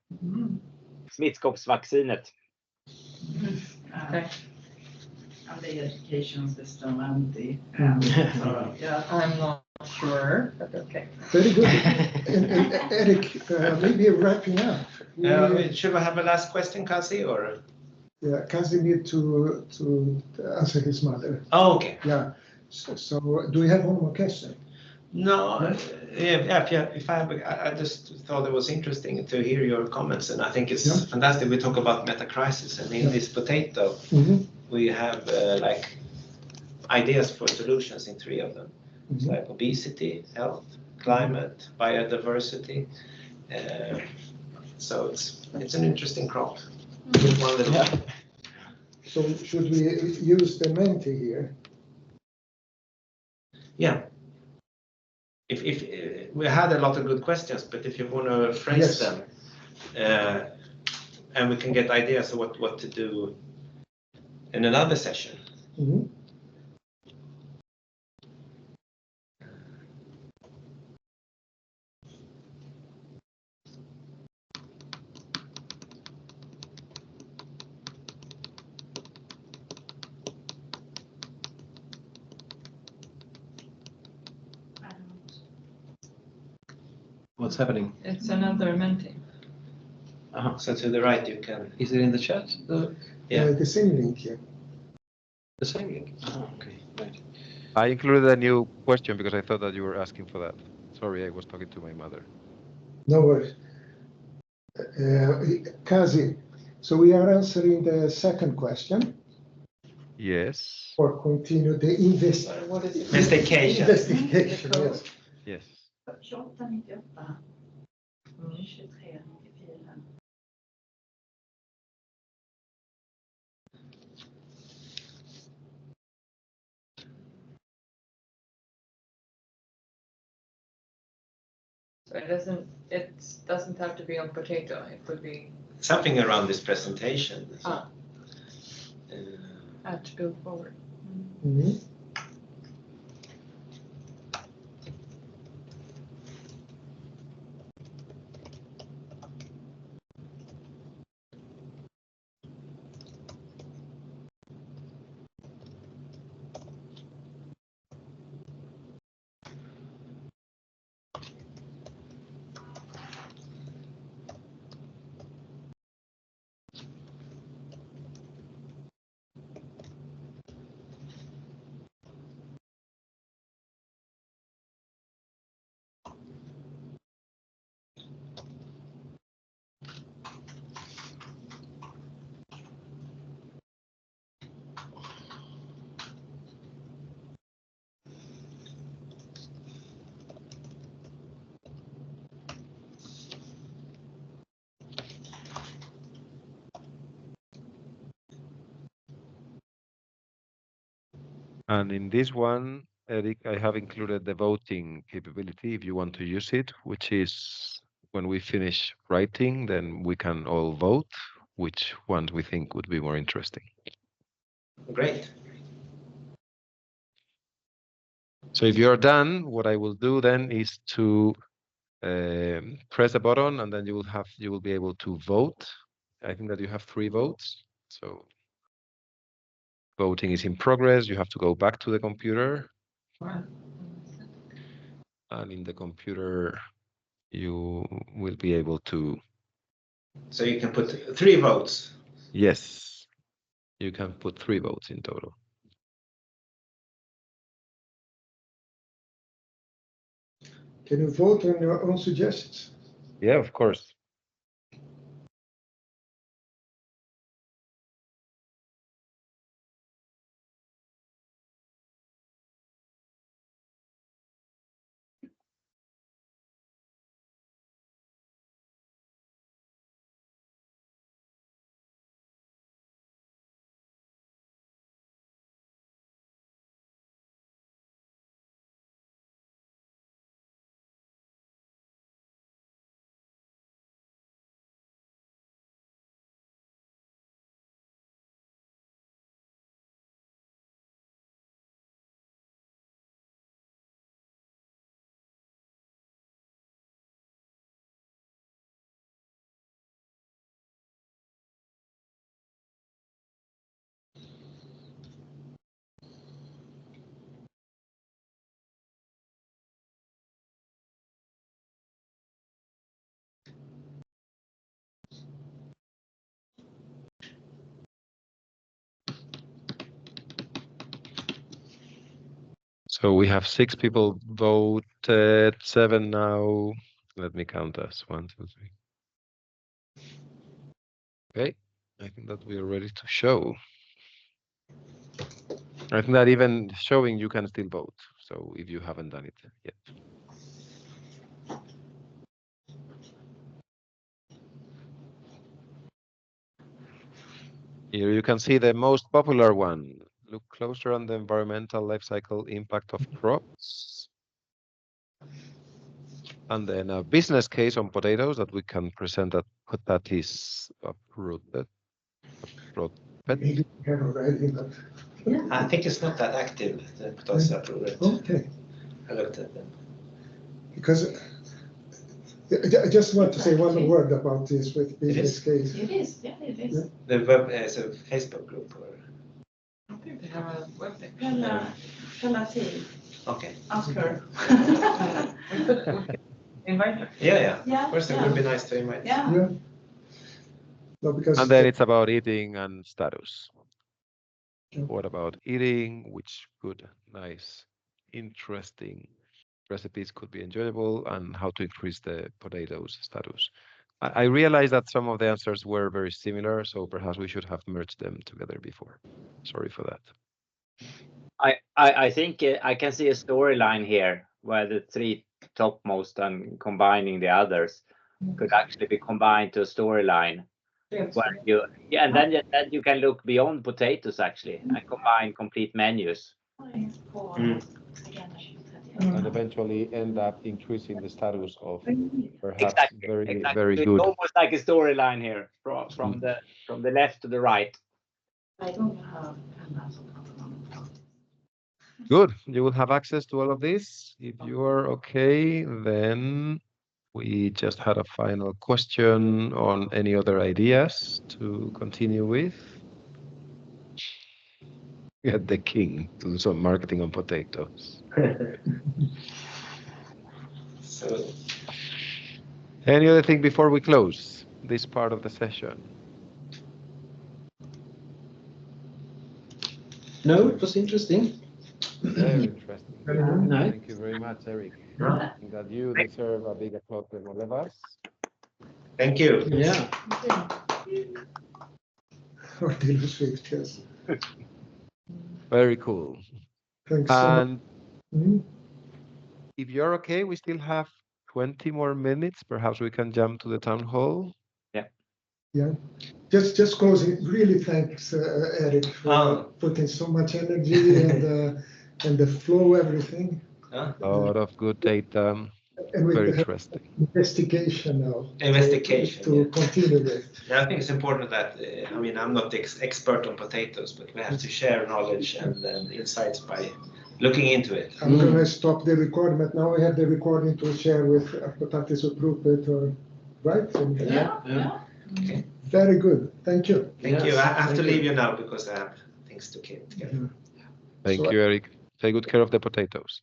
smittkoppsvaccinet. Okay. And the education system and the yeah, I'm not sure, but okay. Very good. and Erik, maybe wrapping up. Should we have a last question, Kasi, or? Yeah, Kasi need to answer his mother. Oh, okay. Yeah. So do we have one more question? No. If I just thought it was interesting to hear your comments, and I think it's fantastic. We talk about meta-crisis, and in this potato, we have like ideas for solutions in 3 of them. It's like obesity, health, climate, biodiversity. So it's an interesting crop. So should we use the Menti here? Yeah. If we had a lot of good questions, but if you want to phrase them, and we can get ideas of what to do in another session. What's happening? It's another Menti. So to the right you can. Is it in the chat? The same link here. The same link. Okay, right. I included a new question because I thought that you were asking for that. Sorry, I was talking to my mother. No worries. Kazi, so we are answering the second question. Yes. Or continue the investigation. Investigation, yes. Yes. 2898 2394. So it doesn't have to be on potato. It could be something around this presentation. to build forward. Mhm. And in this one, Erik, I have included the voting capability if you want to use it, which is when we finish writing, then we can all vote which ones we think would be more interesting. Great. So if you're done, what I will do then is to press a button, and then you will be able to vote. I think that you have 3 votes. So voting is in progress. You have to go back to the computer. And in the computer, you will be able to. So you can put 3 votes. Yes, you can put 3 votes in total. Can you vote on your own suggestions? Yeah, of course. So we have 6 people voted, 7 now. Let me count us. 1, 2, 3. Okay, I think that we are ready to show. I think that even showing you can still vote. So if you haven't done it yet. Here you can see the most popular one. Look closer on the environmental life cycle impact of crops. And then a business case on potatoes that we can present that is uprooted. Maybe we have already, but I think it's not that active, the potatoes uprooted. okay. I looked at them. Because I just want to say one word about this with business case. It is, yeah, it is. The web is a Facebook group, or? I think they have a web page. Pella team, Okay. ask her. We could invite her. Yeah. Of course, it would be nice to invite. Yeah. Yeah. No, because And then it's about eating and status. Yeah. What about eating? Which good, nice, interesting recipes could be enjoyable, and how to increase the potatoes status. I realized that some of the answers were very similar, so perhaps we should have merged them together before. Sorry for that. I think I can see a storyline here where the 3 topmost and combining the others could actually be combined to a storyline. Where and then you can look beyond potatoes actually and combine complete menus. and eventually end up increasing the status of perhaps Exactly. very It's good. almost like a storyline here from the left to the right. I don't have Amazon. Good. You will have access to all of this. If you are okay, then we just had a final question on any other ideas to continue with. Get the king to do some marketing on potatoes. So Any other thing before we close this part of the session? No, it was interesting. Very interesting. Nice. Thank you very much, Erik. I think that you deserve a big applause from all of us. thank you. Yeah. Or Taylor Swift, yes. Very cool. Thanks so much. And Mhm. if you're okay, we still have 20 more minutes. Perhaps we can jump to the town hall. Yeah. Just closing, really thanks, Erik, for putting so much energy and the flow, everything. A lot of good data. And with Very the interesting. investigation now. Investigation, To continue with. Yeah, I think it's important that, I mean, I'm not the expert on potatoes, but we have to share knowledge and insights by looking into it. I'm going to stop the recording, but now we have the recording to share with Potatis Uppropet, or right? Yeah. Okay. Very good. Thank you. Thank you. I have to leave you now because I have things to get together. Thank you, Erik. Take good care of the potatoes.